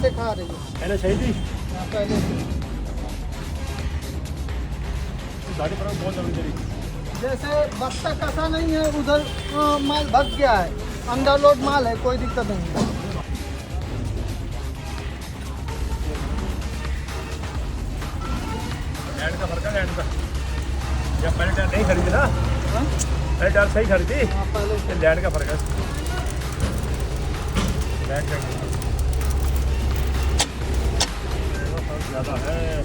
पहले खा रही है। पहले सही थी, हाँ, पहले गाड़ी पर बहुत जल्दी चली। जैसे बस्ता कसा नहीं है उधर माल भग गया है, अंडर लोड माल है, कोई दिक्कत नहीं है। लैंड का फर्क है, लैंड का। जब पहले टायर नहीं खरीदी ना, हाँ? पहले टायर सही खरीदी, हाँ, पहले ये लैंड का फर्क है। लैंड का ज़्यादा है।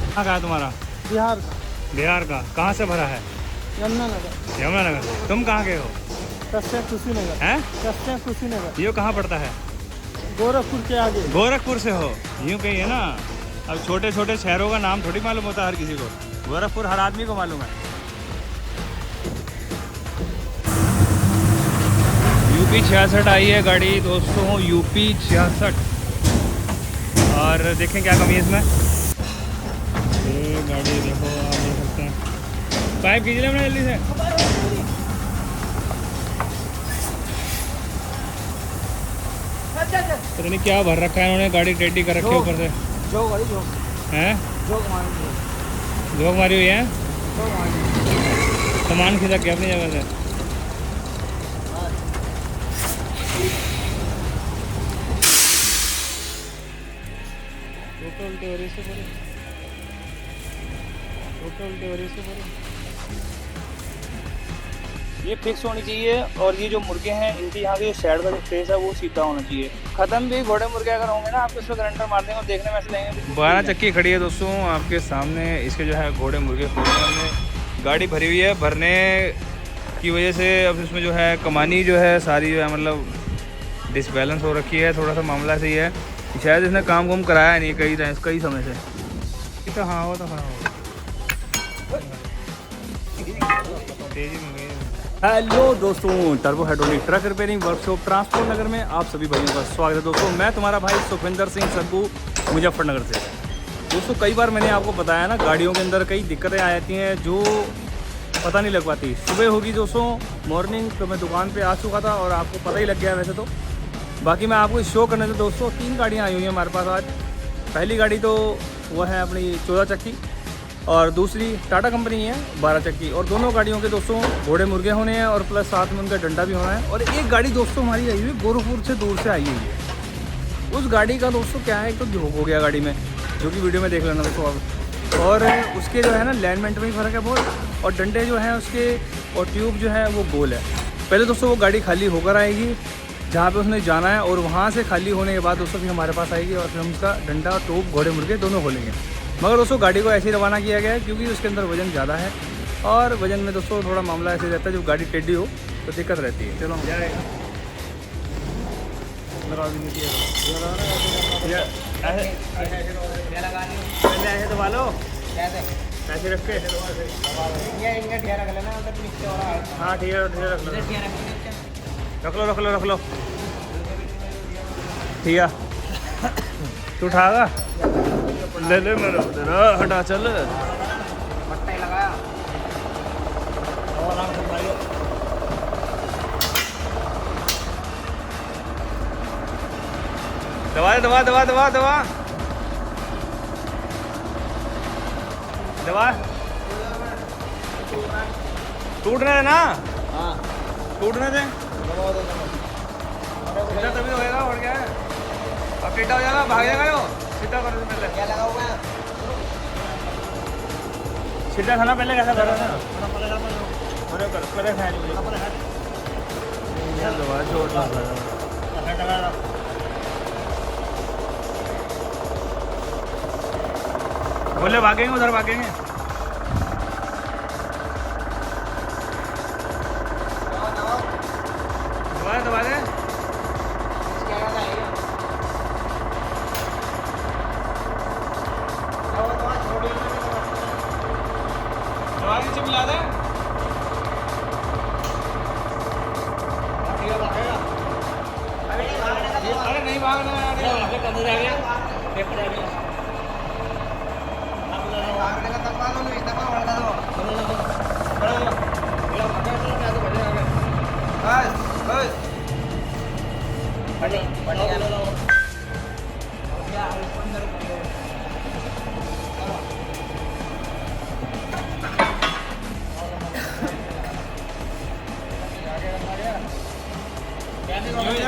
कहाँ का है तुम्हारा? बिहार बिहार का। कहाँ से भरा है? यमुनानगर। यमुनानगर। तुम कहाँ के हो? कस्या कुशीनगर। हैं? कस्या कुशीनगर, ये कहाँ पड़ता है? गोरखपुर के आगे। गोरखपुर से हो? यूँ कहीं है ना, अब छोटे छोटे शहरों का नाम थोड़ी मालूम होता है हर किसी को। गोरखपुर हर आदमी को मालूम है। यूपी 66 आई है गाड़ी दोस्तों, यूपी 66। और देखें क्या कमी है इसमें। ये गाड़ी देखो, आप देख सकते हैं। पाइप खींच लें जल्दी से। पता नहीं क्या भर रखा है इन्होंने, गाड़ी टेढ़ी कर रखी है ऊपर से। जो गाड़ी जो हैं? जो मारी झोंक मारी हुई है, जो मारी। सामान खिसक गया अपनी जगह से। उल्टे हो रही से बोले, उल्टे हो रही से बोले। ये फिक्स होनी चाहिए, और ये जो मुर्गे हैं इनके यहाँ के साइड का जो फेस है वो सीधा होना चाहिए। खत्म भी घोड़े मुर्गे अगर होंगे ना, आपको इसमें करंटर मार देंगे और देखने में ऐसे लगेंगे। 12 चक्की खड़ी है दोस्तों आपके सामने, इसके जो है घोड़े मुर्गे खोलने में गाड़ी भरी हुई है। भरने की वजह से अब इसमें जो है कमानी जो है सारी जो है मतलब डिसबैलेंस हो रखी है। थोड़ा सा मामला सही है, शायद इसने काम वाम कराया नहीं कई समय से। तो हाँ वो तो हाँ तेजी में गई। हेलो दोस्तों, turbo hydraulic truck repairing workshop transport Nagar में आप सभी भाइयों का स्वागत है। दोस्तों मैं तुम्हारा भाई सुखविंदर सिंह सग्गू, मुजफ्फरनगर से। दोस्तों कई बार मैंने आपको बताया ना, गाड़ियों के अंदर कई दिक्कतें आ जाती हैं जो पता नहीं लग पाती। सुबह होगी दोस्तों, मॉर्निंग तो मैं दुकान पे आ चुका था और आपको पता ही लग गया वैसे तो। बाकी मैं आपको शो करने से दोस्तों 3 गाड़ियाँ आई हुई हैं हमारे पास आज। पहली गाड़ी तो वह है अपनी 14 चक्की, और दूसरी टाटा कंपनी है 12 चक्की। और दोनों गाड़ियों के दोस्तों घोड़े मुर्गे होने हैं, और प्लस साथ में उनका डंडा भी होना है। और एक गाड़ी दोस्तों हमारी आई हुई है गोरखपुर से दूर से आई हुई है। उस गाड़ी का दोस्तों क्या है, एक तो झोंक हो गया गाड़ी में, जो कि वीडियो में देख लेना दोस्तों आप। और उसके जो है ना लाइनमेंट में ही फ़र्क है बहुत, और डंडे जो हैं उसके और ट्यूब जो है वो गोल है। पहले दोस्तों वो गाड़ी खाली होकर आएगी जहाँ पे उसने जाना है, और वहाँ से खाली होने के बाद दोस्तों फिर हमारे पास आएगी, और फिर हम उसका डंडा ट्यूब घोड़े मुर्गे दोनों खोलेंगे। मगर दोस्तों गाड़ी को ऐसे ही रवाना किया गया है क्योंकि उसके अंदर वज़न ज़्यादा है, और वज़न में दोस्तों थोड़ा मामला ऐसे रहता है, जब गाड़ी टेढ़ी हो तो दिक्कत रहती है। चलो जाएगा ऐसे दबा लो, ऐसे रख के। हाँ ठीक है, रख लो ठीक है। तू उठागा ले मेरा तेरा हटा चल। दबा दबा दबा दबा दबा दबा, टूटने दे ना। हाँ टूटने दे, सीधा तभी तो होएगा। और क्या है, अब टेढ़ा हो जाएगा, भाग जाएगा। यो सीधा करो पहले, क्या लगा हुआ है सीधा खाना पहले कैसा करो ना, पहले खाया नहीं दबा चोट लग रहा है। बोले भागेंगे, उधर भागेंगे। दबा दे नीचे मिला दे। अरे नहीं भागना है, इधर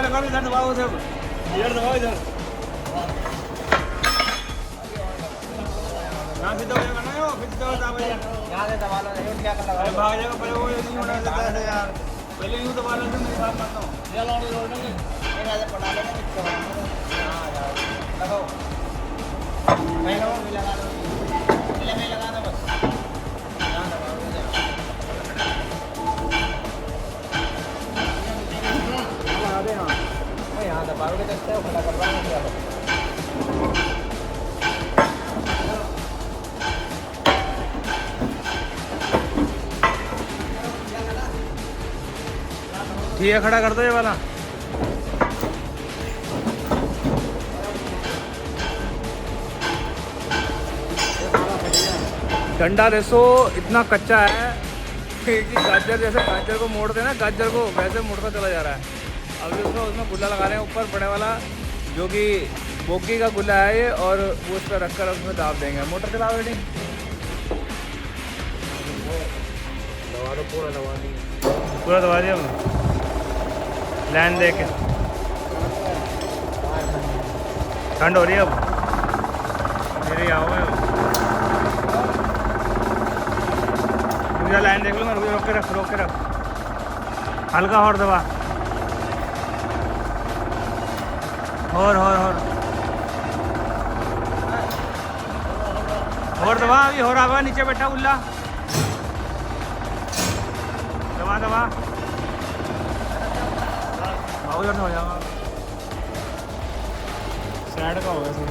दबाओ, इधर दबाओ, इधर सीधा हो जाएगा ना, फिर सीधा होता है यहाँ से दबा लो, क्या कर लगा भाग जाएगा, पहले वो नहीं होना देता है यार, पहले यूँ दबा लो तो मैं बात करता हूँ, ये लो नहीं पटा लेना, लगाओ मैं लगा लो, पहले मैं लगा दो बस, यहाँ दबाओ, यहाँ दबाओगे तो इससे खड़ा करवाएंगे। ठीक है, खड़ा कर दो ये वाला। डंडा देखो इतना कच्चा है कि गाजर जैसे गाजर को मोड़ते हैं ना, गाजर को वैसे मोड़ता चला जा रहा है। अब देखो उसमें गुल्ला लगा रहे हैं ऊपर बड़े वाला, जो कि बोगी का गुल्ला है ये, और वो उस पर रखकर उसमें दाब देंगे। मोटर चला रेडी, दबा दो, पूरा दबा दिया, पूरा दबा दिया लाइन दे के। ठंड हो रही है अब, मेरी आओ है मुझे लाइन देख लो, मैं रोक के रख, रोक के रख, हल्का और दबा, और दबा, अभी हो रहा होगा, नीचे बैठा गुल्ला, दबा दबा, उधर से हो जाएगा, साइड का होगा सर।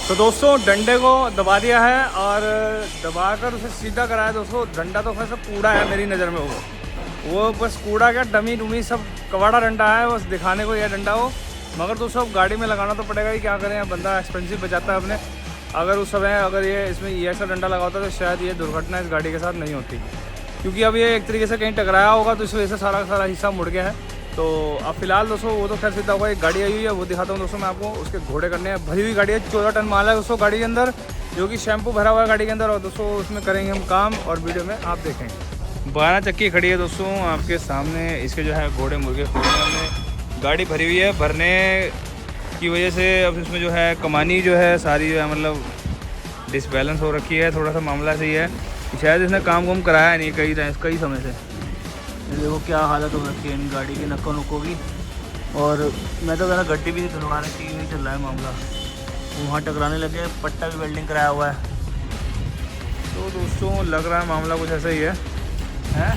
तो दोस्तों डंडे को दबा दिया है और दबाकर उसे सीधा कराया। दोस्तों डंडा तो वैसे कूड़ा है मेरी नज़र में, वो बस कूड़ा क्या, डमी डुमी सब कवाड़ा डंडा है, बस दिखाने को यह डंडा हो। मगर दोस्तों अब गाड़ी में लगाना तो पड़ेगा ही, क्या करें, बंदा एक्सपेंसिव बचाता है अपने। अगर उस समय अगर ये इसमें ये ऐसा डंडा लगा होता तो शायद ये दुर्घटना इस गाड़ी के साथ नहीं होती, क्योंकि अब ये एक तरीके से कहीं टकराया होगा तो इस वजह से सारा का सारा हिस्सा मुड़ गया है। तो अब फिलहाल दोस्तों वो तो खैर सीधा होगा। एक गाड़ी आई हुई है, वो दिखाता हूँ दोस्तों मैं आपको। उसके घोड़े करने हैं, भरी हुई गाड़ी है, 14 टन माल है दोस्तों गाड़ी के अंदर, जो कि शैम्पू भरा हुआ है गाड़ी के अंदर। और दोस्तों उसमें करेंगे हम काम, और वीडियो में आप देखेंगे। 12 चक्की खड़ी है दोस्तों आपके सामने, इसके जो है घोड़े मुर्गे खोलने में गाड़ी भरी हुई है। भरने की वजह से अब इसमें जो है कमानी जो है सारी जो है मतलब डिसबैलेंस हो रखी है, थोड़ा सा मामला सही है। शायद इसने काम वाम कराया नहीं कई समय से। देखो क्या हालत हो रखी है इन गाड़ी की, नक्कों नुक्कों की। और मैं तो ज़रा गड्डी भी नहीं धुलवा रखी, नहीं चल रहा है मामला। वहाँ टकराने लगे, पट्टा भी वेल्डिंग कराया हुआ है। तो दोस्तों लग रहा है मामला कुछ ऐसा ही है, हैं?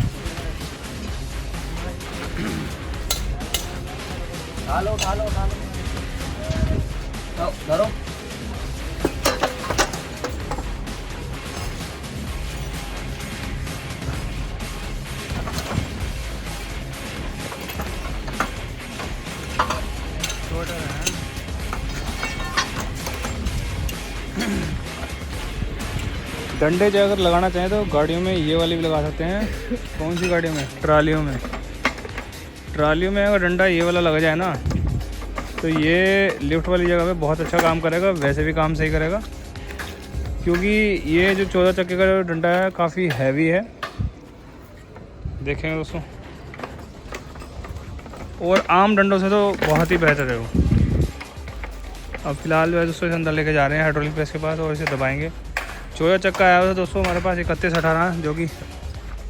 उठा लो धरो। डंडे जो अगर लगाना चाहें तो गाड़ियों में ये वाली भी लगा सकते हैं। कौन सी गाड़ियों में? ट्रालियों में अगर डंडा ये वाला लगा जाए ना तो ये लिफ्ट वाली जगह पे बहुत अच्छा काम करेगा, वैसे भी काम सही करेगा, क्योंकि ये जो 14 चक्के का जो डंडा है काफ़ी हैवी है, देखेंगे दोस्तों। और आम डंडों से तो बहुत ही बेहतर है वो। अब फिलहाल जो है दोस्तों इसे अंदर लेके जा रहे हैं हाइड्रोलिक प्रेस के पास और इसे दबाएंगे। चौया चक्का आया हुआ था दोस्तों हमारे पास 3118, जो कि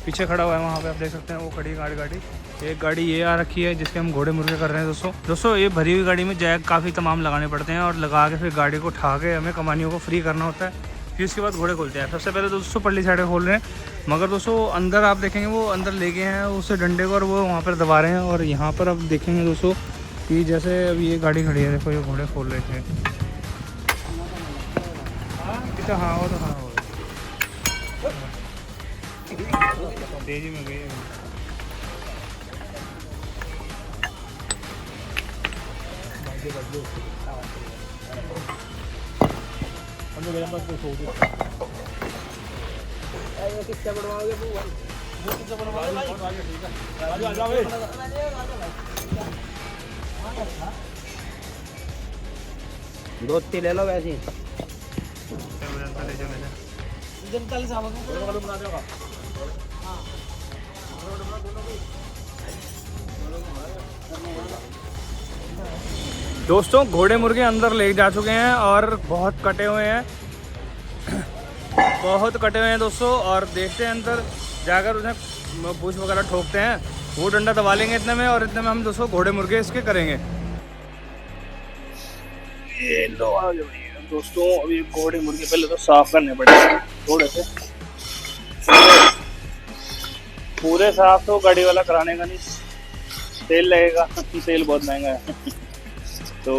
पीछे खड़ा हुआ है, वहाँ पे आप देख सकते हैं वो खड़ी गाड़ी। एक गाड़ी ये आ रखी है जिसके हम घोड़े मुर्गे कर रहे हैं दोस्तों ये भरी हुई गाड़ी में जैक काफ़ी तमाम लगाने पड़ते हैं और लगा के फिर गाड़ी को उठा के हमें कमानियों को फ्री करना होता है, फिर उसके बाद घोड़े खोलते हैं। सबसे पहले दोस्तों पल्ली साइड खोल रहे हैं, मगर दोस्तों अंदर आप देखेंगे वो अंदर ले गए हैं उससे डंडे को और वो वहाँ पर दबा रहे हैं। और यहाँ पर आप देखेंगे दोस्तों कि जैसे अभी ये गाड़ी खड़ी है, देखो ये घोड़े खोल रहे थे। हाँ वो तो हाँ हो तेजी में गई। दो ले लो वैसे दोस्तों घोड़े मुर्गे अंदर ले जा चुके हैं और बहुत कटे हुए हैं दोस्तों। और देखते हैं अंदर जाकर उन्हें बूझ वगैरह ठोकते हैं, वो डंडा दबा लेंगे इतने में और इतने में हम दोस्तों घोड़े मुर्गे इसके करेंगे। ये लो आ गए दोस्तों, अभी घोड़े मुर्गे पहले तो साफ करने पड़ेंगे थोड़े से, पूरे साफ तो गाड़ी वाला कराने का नहीं, तेल लगेगा, तेल बहुत महंगा है तो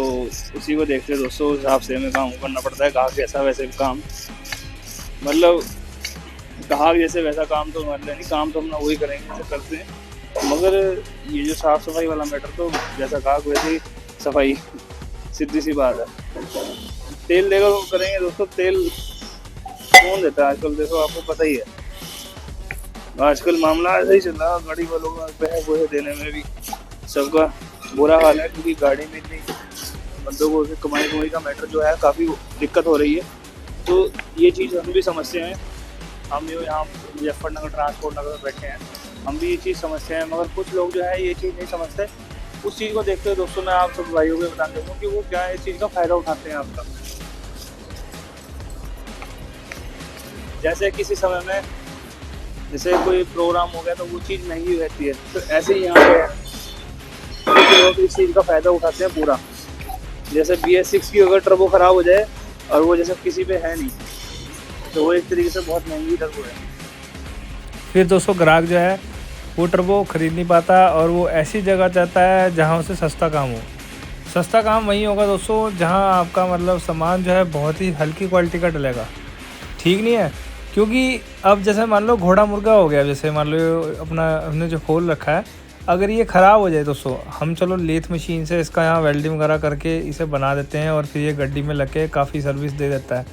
उसी को देखते हैं दोस्तों, उस हिसाब से हमें काम करना पड़ता है। कहा कैसा वैसे काम, मतलब कहा जैसे वैसा काम तो मतलब नहीं, काम तो अपना वही करेंगे जैसे करते हैं, मगर ये जो साफ़ सफाई वाला मैटर तो जैसा कहा वैसे सफाई, सीधी सी बात है। तेल देकर वो करेंगे दोस्तों, तेल कौन देता है आजकल, देखो आपको पता ही है आजकल मामला ऐसा ही चल रहा है, गाड़ी वालों का पैसे देने में भी सबका बुरा हाल है, क्योंकि गाड़ी में इतनी बंदों को कमाई का मैटर जो है काफ़ी दिक्कत हो रही है। तो ये चीज़ हम भी समझते हैं, हम जो यहाँ मुजफ्फरनगर ट्रांसपोर्ट नगर में बैठे हैं, हम भी ये चीज़ समझते हैं, मगर कुछ लोग जो है ये चीज़ नहीं समझते। उस चीज़ को देखते हुए दोस्तों मैं आप सब भाइयों को बता देता हूँ कि वो क्या है, इस चीज़ का फ़ायदा उठाते हैं आपका। जैसे किसी समय में जैसे कोई प्रोग्राम हो गया तो वो चीज़ महंगी रहती है, तो ऐसे ही यहाँ पे लोग इस चीज़ का फ़ायदा उठाते हैं पूरा। जैसे BS6 की अगर टर्बो ख़राब हो जाए और वो जैसे किसी पे है नहीं, तो वो एक तरीके से बहुत महंगी टर्बो है। फिर दोस्तों ग्राहक जो है वो टर्बो ख़रीद नहीं पाता और वो ऐसी जगह चाहता है जहाँ उसे सस्ता काम हो। सस्ता काम वहीं होगा दोस्तों जहाँ आपका मतलब सामान जो है बहुत ही हल्की क्वालिटी का डलेगा, ठीक नहीं है। क्योंकि अब जैसे मान लो घोड़ा मुर्गा हो गया, जैसे मान लो अपना हमने जो खोल रखा है, अगर ये ख़राब हो जाए दोस्तों, हम चलो लेथ मशीन से इसका यहाँ वेल्डिंग वगैरह करके इसे बना देते हैं और फिर ये गड्डी में लग के काफ़ी सर्विस दे देता है।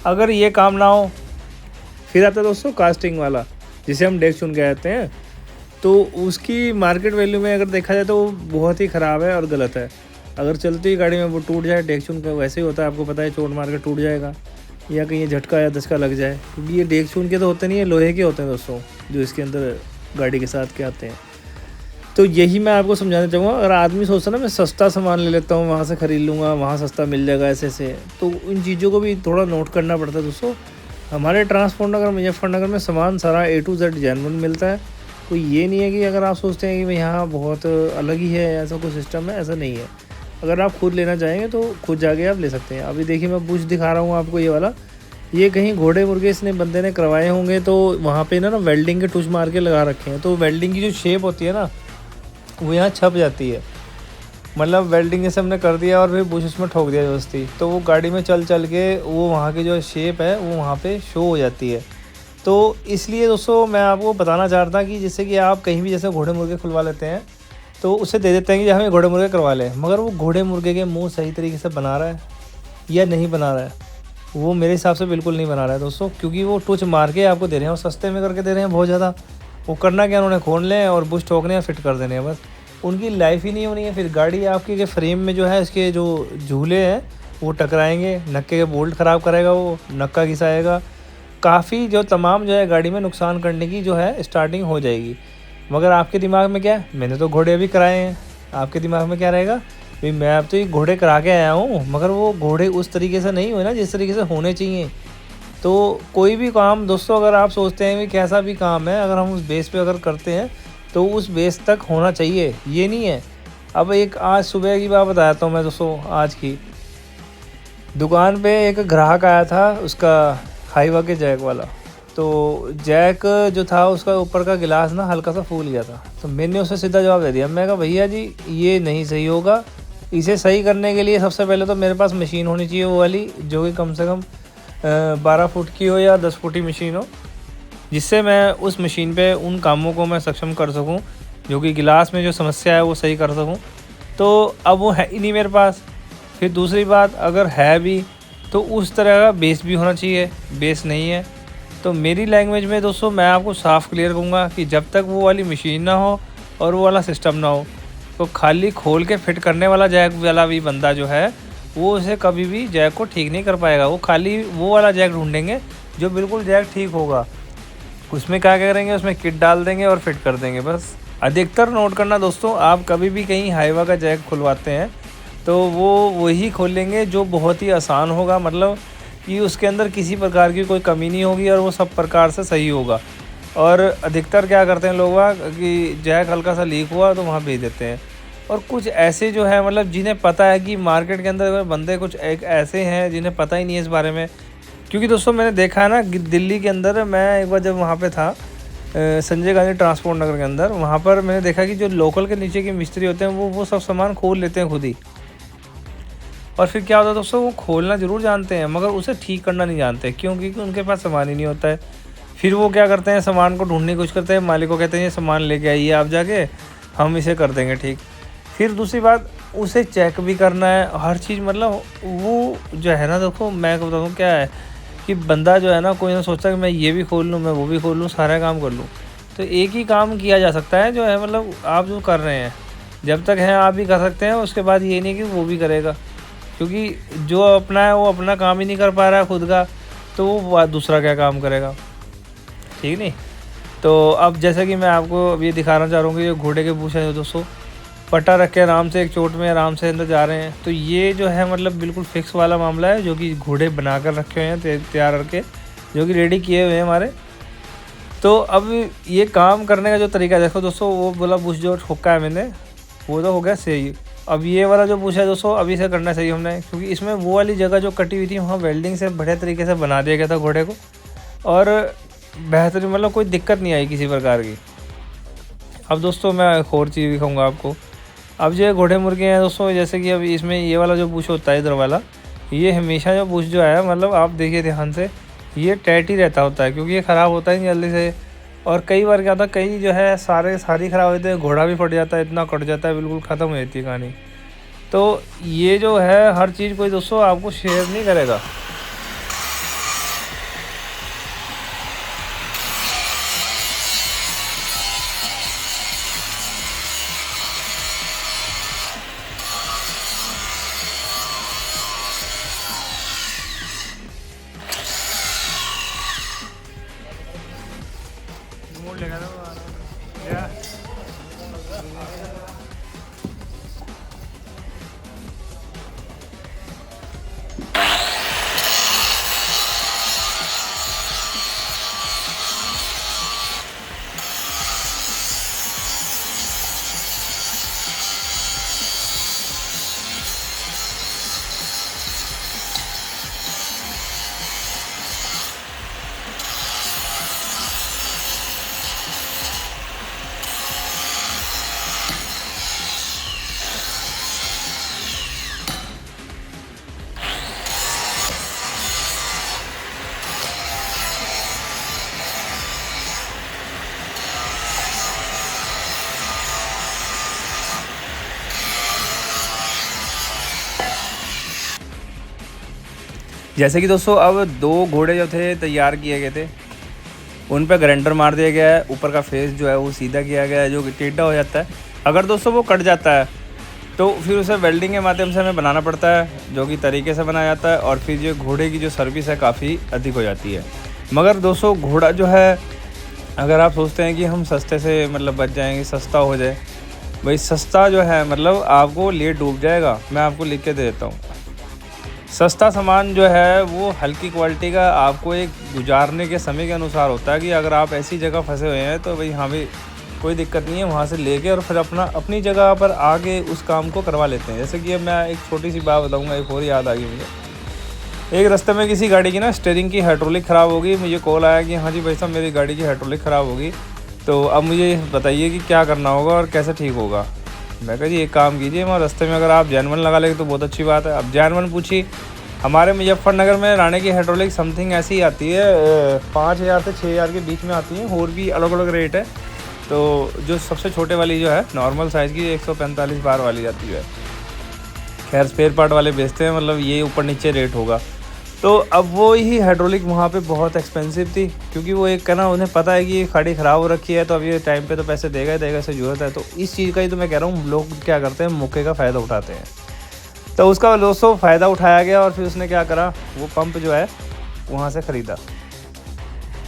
अगर ये काम ना हो फिर आता है दोस्तों कास्टिंग वाला, जिसे हम डेक चुन कहते हैं, तो उसकी मार्केट वैल्यू में अगर देखा जाए तो वो बहुत ही ख़राब है और गलत है। अगर चलती हुई गाड़ी में वो टूट जाए, डेक चुन का वैसे ही होता है, आपको पता है, चोट मार के टूट जाएगा या कहीं झटका या दचका लग जाए, क्योंकि ये डेक चुन के तो होते नहीं है, लोहे के होते हैं दोस्तों जो इसके अंदर गाड़ी के साथ के आते हैं। तो यही मैं आपको समझाना चाहूँगा। अगर आदमी सोचता ना मैं सस्ता सामान ले लेता हूँ, वहाँ से ख़रीद लूँगा, वहाँ सस्ता मिल जाएगा ऐसे, तो इन चीज़ों को भी थोड़ा नोट करना पड़ता है दोस्तों। हमारे ट्रांसपोर्ट नगर मुजफ्फरनगर में सामान सारा A to Z जेन्युइन मिलता है। तो ये नहीं है कि अगर आप सोचते हैं कि भाई यहाँ बहुत अलग ही है, ऐसा कोई सिस्टम है, ऐसा नहीं है। अगर आप खुद लेना चाहेंगे तो खुद जाके आप ले सकते हैं। अभी देखिए मैं बुश दिखा रहा हूँ आपको, ये वाला, ये कहीं घोड़े मुर्गे इसने बंदे ने करवाए होंगे, तो वहाँ पे ना वेल्डिंग के टूच मार के लगा रखे हैं, तो वेल्डिंग की जो शेप होती है ना वो यहाँ छप जाती है। मतलब वेल्डिंग जैसे हमने कर दिया और फिर बुश उसमें ठोक दिया दोस्ती, तो वो गाड़ी में चल के वो वहाँ की जो शेप है वो वहाँ पे शो हो जाती है। तो इसलिए दोस्तों मैं आपको बताना चाहता कि जैसे कि आप कहीं भी जैसे घोड़े मुर्गे खुलवा लेते हैं तो उसे दे देते हैं कि हमें घोड़े मुर्गे करवा लें, मगर वो घोड़े मुर्गे के मुँह सही तरीके से बना रहा है या नहीं बना रहा है, वो मेरे हिसाब से बिल्कुल नहीं बना रहा है दोस्तों। क्योंकि वो टूच मार के आपको दे रहे हैं और सस्ते में करके दे रहे हैं बहुत ज़्यादा। वो करना क्या, उन्होंने खोल लें और बुश ठोकने या फिट कर देने हैं, बस उनकी लाइफ ही नहीं होनी है। फिर गाड़ी आपकी के फ्रेम में जो है इसके जो झूले हैं वो टकराएंगे, नक्के के बोल्ट ख़राब करेगा, वो नक्का घिसाएगा, काफ़ी जो तमाम जो है गाड़ी में नुकसान करने की जो है स्टार्टिंग हो जाएगी। मगर आपके दिमाग में क्या है, मैंने तो घोड़े भी कराए हैं, आपके दिमाग में क्या रहेगा, भाई मैं अब तो ये घोड़े करा के आया हूँ, मगर वो घोड़े उस तरीके से नहीं हुए ना जिस तरीके से होने चाहिए। तो कोई भी काम दोस्तों, अगर आप सोचते हैं कि कैसा भी काम है, अगर हम उस बेस पे अगर करते हैं तो उस बेस तक होना चाहिए, ये नहीं है। अब एक आज सुबह की बात बताता हूँ मैं दोस्तों। आज की दुकान पे एक ग्राहक आया था, उसका हाईवा के जैक वाला। तो जैक जो था उसका ऊपर का गिलास ना हल्का सा फूल गया था। तो मैंने उसे सीधा जवाब दे दिया, मैं कहा भैया जी ये नहीं सही होगा, इसे सही करने के लिए सबसे पहले तो मेरे पास मशीन होनी चाहिए वो वाली, जो कि कम से कम 12 फुट की हो या 10 फुट की मशीन हो, जिससे मैं उस मशीन पे उन कामों को मैं सक्षम कर सकूं, जो कि गिलास में जो समस्या है वो सही कर सकूं। तो अब वो है ही नहीं मेरे पास। फिर दूसरी बात, अगर है भी तो उस तरह का बेस भी होना चाहिए, बेस नहीं है। तो मेरी लैंग्वेज में दोस्तों मैं आपको साफ़ क्लियर कहूँगा कि जब तक वो वाली मशीन ना हो और वो वाला सिस्टम ना हो, तो खाली खोल के फिट करने वाला जैक वाला भी बंदा जो है वो उसे कभी भी जैक को ठीक नहीं कर पाएगा। वो खाली वो वाला जैक ढूंढेंगे जो बिल्कुल जैक ठीक होगा, उसमें क्या करेंगे, उसमें किट डाल देंगे और फिट कर देंगे बस। अधिकतर नोट करना दोस्तों, आप कभी भी कहीं हाईवा का जैक खुलवाते हैं तो वो वही खोलेंगे जो बहुत ही आसान होगा, मतलब कि उसके अंदर किसी प्रकार की कोई कमी नहीं होगी और वो सब प्रकार से सही होगा। और अधिकतर क्या करते हैं लोग कि जैक हल्का सा लीक हुआ तो वहाँ भेज देते हैं। और कुछ ऐसे जो है मतलब जिन्हें पता है कि मार्केट के अंदर बंदे कुछ एक ऐसे हैं जिन्हें पता ही नहीं है इस बारे में। क्योंकि दोस्तों मैंने देखा है ना दिल्ली के अंदर, मैं एक बार जब वहाँ पे था संजय गांधी ट्रांसपोर्ट नगर के अंदर, वहाँ पर मैंने देखा कि जो लोकल के नीचे के मिस्त्री होते हैं वो सब सामान खोल लेते हैं खुद ही। और फिर क्या होता है दोस्तों, वो खोलना ज़रूर जानते हैं मगर उसे ठीक करना नहीं जानते, क्योंकि उनके पास सामान ही नहीं होता है। फिर वो क्या करते हैं, सामान को ढूंढने की कोशिश करते हैं, मालिक को कहते हैं ये सामान लेके आइए आप जाके, हम इसे कर देंगे ठीक। फिर दूसरी बात, उसे चेक भी करना है हर चीज़, मतलब वो जो है ना देखो मैं बता दूँ क्या है कि बंदा जो है ना, कोई ना सोचता कि मैं ये भी खोल लूँ, मैं वो भी खोल लूँ, सारा काम कर लूँ। तो एक ही काम किया जा सकता है जो है, मतलब आप जो कर रहे हैं जब तक हैं आप भी कर सकते हैं, उसके बाद ये नहीं कि वो भी करेगा। क्योंकि जो अपना है वो अपना काम ही नहीं कर पा रहा है खुद का, तो वो दूसरा क्या काम करेगा, ठीक नहीं। तो अब जैसा कि मैं आपको अब ये दिखाना चाह रहा हूँ कि ये घोड़े के पूँछ है दोस्तों, पट्टा रख के आराम से एक चोट में आराम से अंदर जा रहे हैं। तो ये जो है मतलब बिल्कुल फिक्स वाला मामला है, जो कि घोड़े बना कर रखे हुए हैं तैयार करके, जो कि रेडी किए हुए हैं हमारे। तो अब ये काम करने का जो तरीका देखो दोस्तों, वो बोला बुश जो ठोका है मैंने वो तो हो गया सही। अब ये वाला जो पूछा है दोस्तों, अभी से करना चाहिए हमने, क्योंकि इसमें वो वाली जगह जो कटी हुई थी वहाँ वेल्डिंग से बढ़िया तरीके से बना दिया गया था घोड़े को, और बेहतरीन, मतलब कोई दिक्कत नहीं आई किसी प्रकार की। अब दोस्तों मैं एक और चीज़ दिखाऊंगा आपको। अब जो घोड़े मुर्गे हैं दोस्तों, जैसे कि अब इसमें ये वाला जो पूछ होता है इधर वाला, ये हमेशा जो पूछ जो है, मतलब आप देखिए ध्यान से, ये टाइट ही रहता होता है, क्योंकि ये ख़राब होता ही नहीं जल्दी से। और कई बार क्या होता है, कई जो है सारी ख़राब हो जाते हैं, घोड़ा भी फट जाता है, इतना कट जाता है, बिल्कुल ख़त्म हो जाती है कहानी। तो ये जो है हर चीज़ कोई दोस्तों आपको शेयर नहीं करेगा। जैसे कि दोस्तों अब 2 घोड़े जो थे तैयार किए गए थे, उन पर ग्राइंडर मार दिया गया है। ऊपर का फेस जो है वो सीधा किया गया है, जो कि टेढ़ा हो जाता है। अगर दोस्तों वो कट जाता है तो फिर उसे वेल्डिंग के माध्यम से हमें बनाना पड़ता है, जो कि तरीके से बनाया जाता है, और फिर जो घोड़े की जो सर्विस है काफ़ी अधिक हो जाती है। मगर दोस्तों घोड़ा जो है, अगर आप सोचते हैं कि हम सस्ते से मतलब बच जाएंगे, सस्ता हो जाए, भाई सस्ता जो है मतलब आपको ले डूब जाएगा। मैं आपको लिख के दे देता हूँ। सस्ता सामान जो है वो हल्की क्वालिटी का आपको एक गुजारने के समय के अनुसार होता है कि अगर आप ऐसी जगह फंसे हुए हैं तो भाई हाँ भाई कोई दिक्कत नहीं है, वहाँ से लेके और फिर अपनी जगह पर आके उस काम को करवा लेते हैं। जैसे कि अब मैं एक छोटी सी बात बताऊँगा, एक और याद आ गई मुझे। एक रास्ते में किसी गाड़ी की ना स्टीयरिंग की हाइड्रोलिक ख़राब होगी। मुझे कॉल आया कि हाँ जी भाई साहब मेरी गाड़ी की हाइड्रोलिक ख़राब होगी, तो अब मुझे बताइए कि क्या करना होगा और कैसे ठीक होगा। मैं कहा जी एक काम कीजिए, मैं रास्ते में अगर आप जैन-1 लगा लेंगे तो बहुत अच्छी बात है। अब जैन-1 पूछी, हमारे मुजफ्फरनगर में राणे की हाइड्रोलिक समथिंग ऐसी आती है 5000 से 6000 के बीच में आती है, और भी अलग अलग रेट है। तो जो सबसे छोटे वाली जो है नॉर्मल साइज़ की 145 बार वाली आती है। खैर स्पेयर पार्ट वाले बेचते हैं, मतलब ये ऊपर नीचे रेट होगा। तो अब वो ही हाइड्रोलिक वहाँ पे बहुत एक्सपेंसिव थी, क्योंकि वो एक ना उन्हें पता है कि ये गाड़ी ख़राब हो रखी है, तो अब ये टाइम पे तो पैसे देगा ही देगा, इससे ज़रूरत है। तो इस चीज़ का ही तो मैं कह रहा हूँ, लोग क्या करते हैं मौके का फ़ायदा उठाते हैं। तो उसका दोस्तों फ़ायदा उठाया गया और फिर उसने क्या करा, वो पंप जो है वहाँ से ख़रीदा,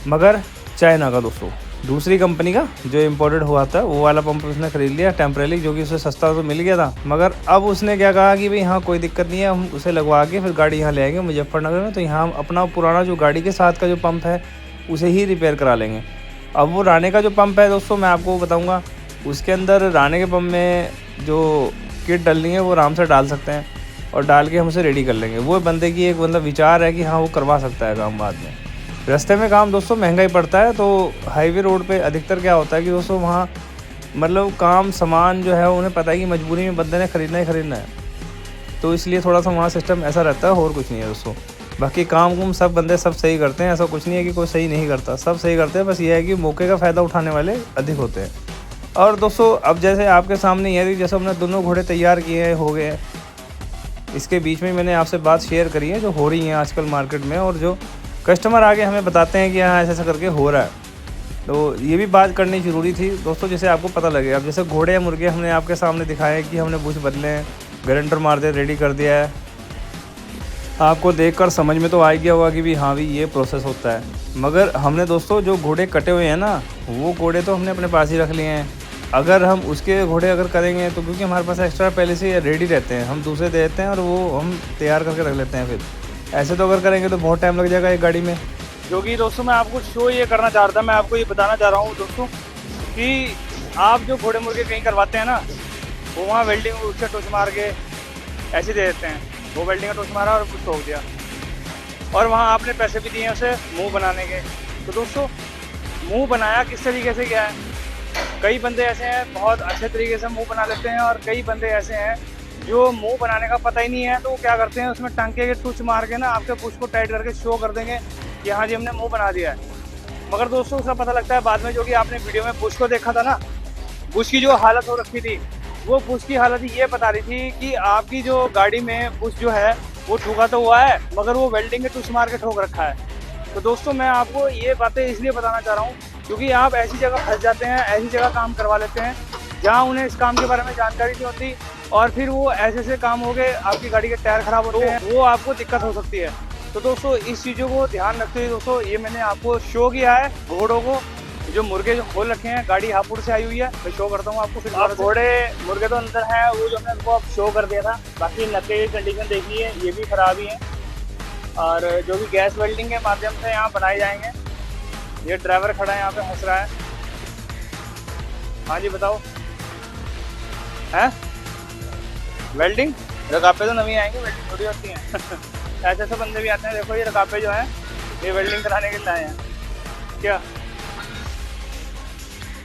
मगर चाइना का दोस्तों, दूसरी कंपनी का जो इम्पोर्टेड हुआ था वो वाला पंप उसने ख़रीद लिया टेम्परेरी, जो कि उसे सस्ता तो मिल गया था। मगर अब उसने क्या कहा कि भाई हाँ कोई दिक्कत नहीं है, हम उसे लगवा के फिर गाड़ी यहाँ ले आएंगे मुजफ्फरनगर में, तो यहाँ हम अपना पुराना जो गाड़ी के साथ का जो पंप है उसे ही रिपेयर करा लेंगे। अब वो राणे का जो पंप है दोस्तों मैं आपको बताऊँगा, उसके अंदर राणे के पंप में जो किट डलनी है वो आराम से डाल सकते हैं, और डाल के हम उसे रेडी कर लेंगे। वो बंदे की एक मतलब विचार है कि हाँ वो करवा सकता है काम बाद में। रास्ते में काम दोस्तों महंगा ही पड़ता है, तो हाईवे रोड पे अधिकतर क्या होता है कि दोस्तों वहाँ मतलब काम सामान जो है उन्हें पता है कि मजबूरी में बंदे ने ख़रीदना ही ख़रीदना है, तो इसलिए थोड़ा सा वहाँ सिस्टम ऐसा रहता है, और कुछ नहीं है दोस्तों। बाकी काम सब बंदे सब सही करते हैं, ऐसा कुछ नहीं है कि कोई सही नहीं करता, सब सही करते हैं। बस ये है कि मौके का फ़ायदा उठाने वाले अधिक होते हैं। और दोस्तों अब जैसे आपके सामने ये है, जैसे हमने दोनों घोड़े तैयार किए हैं, हो गए हैं, इसके बीच में मैंने आपसे बात शेयर करी है जो हो रही हैं आजकल मार्केट में, और जो कस्टमर आगे हमें बताते हैं कि हाँ ऐसा ऐसा करके हो रहा है, तो ये भी बात करनी ज़रूरी थी दोस्तों, जैसे आपको पता लगे। अब जैसे घोड़े या मुर्गे हमने आपके सामने दिखाए कि हमने बुश बदले हैं, गारंटर मार दे रेडी कर दिया है, आपको देखकर समझ में तो आ गया होगा कि भी हाँ भी ये प्रोसेस होता है। मगर हमने दोस्तों जो घोड़े कटे हुए हैं ना, वो घोड़े तो हमने अपने पास ही रख लिए हैं। अगर हम उसके घोड़े अगर करेंगे तो क्योंकि हमारे पास एक्स्ट्रा पहले से रेडी रहते हैं, हम दूसरे दे देते हैं और वो हम तैयार करके रख लेते हैं। फिर ऐसे तो अगर करेंगे तो बहुत टाइम लग जाएगा एक गाड़ी में। जो कि दोस्तों मैं आपको शो ये करना चाह रहा था, मैं आपको ये बताना चाह रहा हूँ दोस्तों कि आप जो घोड़े मुर्गे कहीं करवाते हैं ना, वो वहाँ वेल्डिंग उससे टोच मार के ऐसे दे देते हैं। वो वेल्डिंग का टोच मारा और कुछ ठोक दिया, और वहाँ आपने पैसे भी दिए उसे मुंह बनाने के। तो दोस्तों मुंह बनाया किस तरीके से क्या है, कई बंदे ऐसे हैं बहुत अच्छे तरीके से मुंह बना लेते हैं, और कई बंदे ऐसे हैं जो मुंह बनाने का पता ही नहीं है, तो वो क्या करते हैं उसमें टांके के टूच मार के ना आपके बुश को टाइट करके शो कर देंगे कि हाँ जी हमने मुंह बना दिया है। मगर दोस्तों उसका पता लगता है बाद में, जो कि आपने वीडियो में बुश को देखा था ना, बुश की जो हालत हो रखी थी, वो बुश की हालत ये बता रही थी कि आपकी जो गाड़ी में बुश जो है वो ठोका तो हुआ है, मगर वो वेल्डिंग के टूच मार के ठोक रखा है। तो दोस्तों मैं आपको ये बातें इसलिए बताना चाह रहा हूँ क्योंकि आप ऐसी जगह फंस जाते हैं, ऐसी जगह काम करवा लेते हैं जहाँ उन्हें इस काम के बारे में जानकारी नहीं होती, और फिर वो ऐसे ऐसे काम हो गए आपकी गाड़ी के टायर ख़राब होते हैं, वो आपको दिक्कत हो सकती है। तो दोस्तों इस चीज़ों को ध्यान रखते हुए दोस्तों ये मैंने आपको शो किया है घोड़ों को, जो मुर्गे जो खोल रखे हैं, गाड़ी हापुड़ से आई हुई है, मैं शो करता हूँ आपको। फिर आप घोड़े मुर्गे तो अंदर हैं, वो जो हमने आपको शो कर दिया था, बाकी नक्के की कंडीशन देखनी है, ये भी ख़राब ही है, और जो भी गैस वेल्डिंग के माध्यम से यहाँ बनाए जाएंगे। ये ड्राइवर खड़ा है यहाँ पे हंस रहा है। हाँ जी बताओ, है वेल्डिंग रकापे तो नवी आएंगे, वेल्डिंग थोड़ी होती हैं ऐसे ऐसे बंदे भी आते हैं। देखो ये रकापे जो हैं ये वेल्डिंग कराने के लिए आए हैं क्या।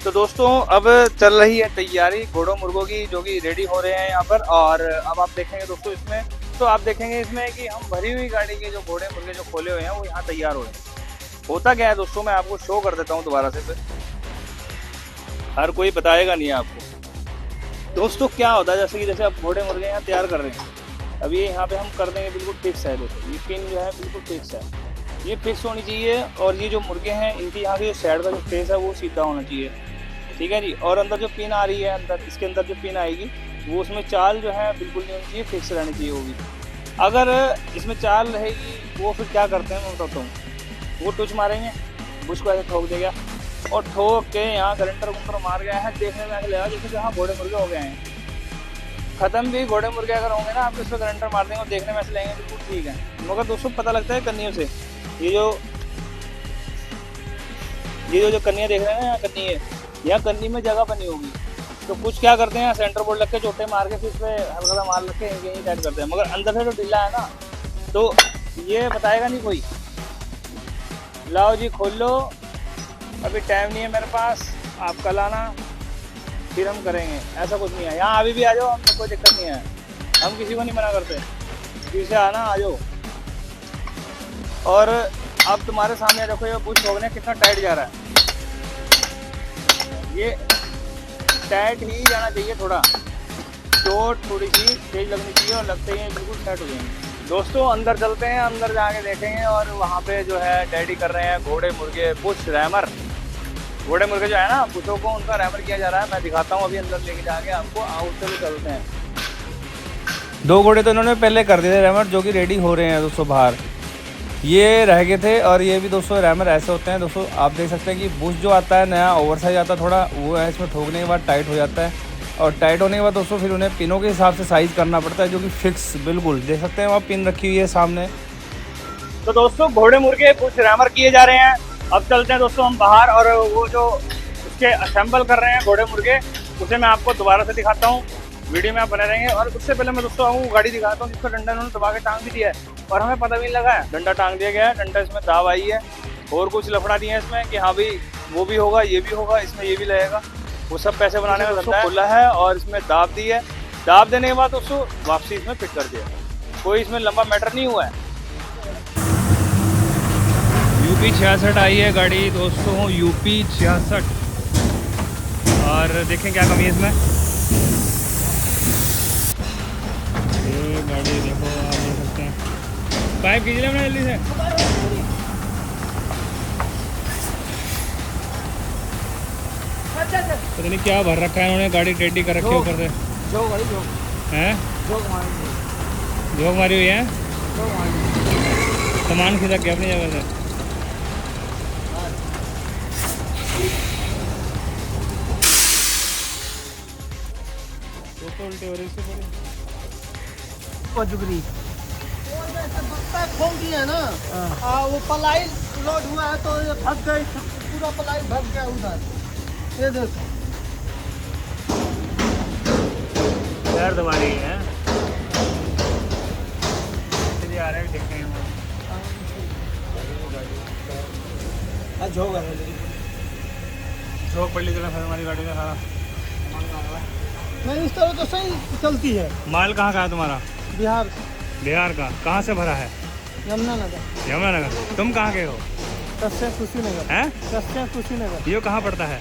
तो दोस्तों अब चल रही है तैयारी घोड़ों मुर्गों की, जो कि रेडी हो रहे हैं यहाँ पर, और अब आप देखेंगे दोस्तों इसमें, तो आप देखेंगे इसमें कि हम भरी हुई गाड़ी के जो घोड़े मुर्गे जो खोले हुए हैं वो यहाँ तैयार हो रहे हैं। होता क्या है दोस्तों, मैं आपको शो कर देता हूँ दोबारा से, फिर हर कोई बताएगा नहीं आपको। दोस्तों क्या होता है, जैसे आप घोड़े मुर्गे यहाँ तैयार कर रहे हैं, अब ये यहाँ पे हम कर देंगे बिल्कुल फिक्स है। दोस्तों ये पिन जो है बिल्कुल फिक्स है, ये फिक्स होनी चाहिए, और ये जो मुर्गे हैं इनकी यहाँ के साइड का जो फेस है वो सीधा होना चाहिए, ठीक है जी। और अंदर जो पिन आ रही है, अंदर इसके अंदर जो पिन आएगी वो उसमें चाल जो है बिल्कुल नहीं होनी चाहिए, फिक्स रहनी चाहिए वो भी। अगर इसमें चाल रहेगी वो फिर क्या करते हैं मैं बताता हूँ, वो टूच मारेंगे, बुश को ऐसे ठोक देगा, और ठोक के यहाँ गलेंटर मार गया है। देखने में ऐसा लगा जैसे जहाँ घोड़े मुर्गे हो गए हैं। खत्म भी घोड़े मुर्गे अगर होंगे ना, आप इस पर गलेंटर मार देंगे और देखने में ऐसे लगेंगे बिल्कुल ठीक है। मगर दोस्तों पता लगता है कन्नियों से। ये जो कन्नियाँ देख रहे हैं ना, यहाँ कन्नी है, यहाँ कन्नी में जगह बनी होगी तो कुछ क्या करते हैं, सेंटर बोर्ड लग के चोटे मार के फिर इस पर हल्का मार लग के यहीं टाइट करते हैं। मगर अंदर से जो ढीला है ना, तो ये बताएगा नहीं कोई। लाओ जी खोल लो, अभी टाइम नहीं है मेरे पास, आप कल आना फिर हम करेंगे। ऐसा कुछ नहीं है, यहाँ अभी भी आ जाओ, हमें कोई दिक्कत नहीं है, हम किसी को नहीं मना करते, फिर से आना आ जाओ। और अब तुम्हारे सामने देखो ये बुश ठोकने कितना टाइट जा रहा है। ये टाइट ही जाना चाहिए, थोड़ा चोट थोड़ी सी तेज लगनी चाहिए और लगते ही बिल्कुल सेट हो जाएंगे। दोस्तों अंदर चलते हैं, अंदर जाके देखेंगे और वहाँ पे जो है डैडी कर रहे हैं घोड़े मुर्गे बुश रैमर। घोड़े मुर्गे जो है ना बुशों को, उनका रैमर किया जा रहा है। मैं दिखाता हूँ अभी अंदर लेके जाके आपको। आउट से चलते हैं। 2 घोड़े तो इन्होंने पहले कर दिए थे रैमर, जो कि रेडी हो रहे हैं दोस्तों बाहर। ये रह गए थे। और ये भी दोस्तों रैमर ऐसे होते हैं दोस्तों, आप देख सकते हैं कि बुश जो आता है नया ओवरसाइज आता है थोड़ा, वो है इसमें ठोकने के बाद टाइट हो जाता है। और टाइट होने के बाद दोस्तों फिर उन्हें पिनों के हिसाब से साइज़ करना पड़ता है, जो कि फिक्स बिल्कुल देख सकते हैं वहाँ पिन रखी हुई है सामने। तो दोस्तों घोड़े मुर्गे कुछ रैमर किए जा रहे हैं। अब चलते हैं दोस्तों हम बाहर, और वो जो उसके असेंबल कर रहे हैं घोड़े मुर्गे, उसे मैं आपको दोबारा से दिखाता हूँ। वीडियो में आप बने रहेंगे। और उससे पहले मैं दोस्तों आपको गाड़ी दिखाता हूँ जिसका डंडा उन्होंने दबा के टांग भी दिया है और हमें पता भी नहीं लगा है। डंडा टांग दिया गया है, डंडा इसमें दाब आई है और कुछ लफड़ा दिए हैं इसमें कि हाँ भाई वो भी होगा, ये भी होगा, इसमें ये भी लगेगा। वो सब पैसे बनाने का धंधा खुला है और इसमें दाब दी है। दाब देने के बाद दोस्तों वापसी इसमें फिट कर दिया। कोई इसमें लंबा मैटर नहीं हुआ है। UP 66 आई है गाड़ी दोस्तों, UP 66। और देखें क्या कमी है इसमें। ये गाड़ी देखो, आप देख सकते हैं। पाइप कीजिए अपना जल्दी से। पता नहीं क्या भर रखा है इन्होंने, गाड़ी टेढ़ी कर रखी है ऊपर से। हैं? जोक मारी हुई है, सामान खिसक गया अपनी जगह से। तो उल्टे हो रही इससे जुगरी खोल दिया ना, वो पलाई लोड हुआ है तो ये भग गई, पूरा पलाई भग गया उधर। ये देखो पैर दबा रही है। चलिए आ रहे हैं, देखते हैं। झोंक पड़ ली फिर हमारी गाड़ी का सारा। नहीं इस तरह तो सही चलती है। माल कहाँ का है तुम्हारा? बिहार बिहार का। कहाँ से भरा है? यमुनानगर। यमुनानगर। तुम कहाँ के हो? कश्यप कुशीनगर। हैं? कश्यप कुशीनगर। ये कहाँ पड़ता है?